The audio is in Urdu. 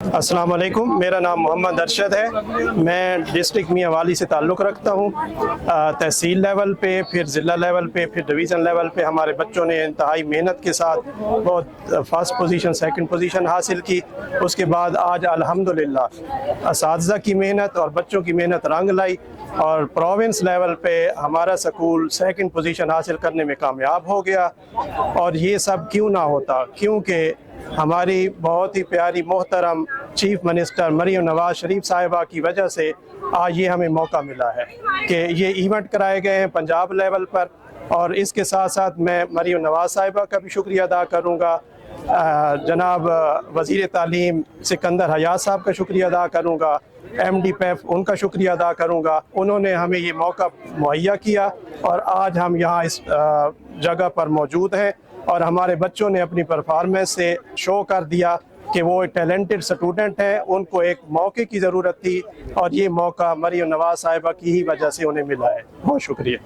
السلام علیکم، میرا نام محمد ارشد ہے۔ میں ڈسٹرکٹ میاں والی سے تعلق رکھتا ہوں۔ تحصیل لیول پہ، پھر ضلع لیول پہ، پھر ڈویژن لیول پہ ہمارے بچوں نے انتہائی محنت کے ساتھ بہت فرسٹ پوزیشن، سیکنڈ پوزیشن حاصل کی۔ اس کے بعد آج الحمدللہ اساتذہ کی محنت اور بچوں کی محنت رنگ لائی، اور پروونس لیول پہ ہمارا سکول سیکنڈ پوزیشن حاصل کرنے میں کامیاب ہو گیا۔ اور یہ سب کیوں نہ ہوتا، کیونکہ ہماری بہت ہی پیاری محترم چیف منسٹر مریم نواز شریف صاحبہ کی وجہ سے آج یہ ہمیں موقع ملا ہے کہ یہ ایونٹ کرائے گئے ہیں پنجاب لیول پر۔ اور اس کے ساتھ ساتھ میں مریم نواز صاحبہ کا بھی شکریہ ادا کروں گا، جناب وزیر تعلیم سکندر حیات صاحب کا شکریہ ادا کروں گا، ایم ڈی پیف ان کا شکریہ ادا کروں گا۔ انہوں نے ہمیں یہ موقع مہیا کیا اور آج ہم یہاں اس جگہ پر موجود ہیں، اور ہمارے بچوں نے اپنی پرفارمنس سے شو کر دیا کہ وہ ٹیلنٹڈ سٹوڈنٹ ہیں، ان کو ایک موقع کی ضرورت تھی، اور یہ موقع مریم نواز صاحبہ کی ہی وجہ سے انہیں ملا ہے۔ بہت شکریہ۔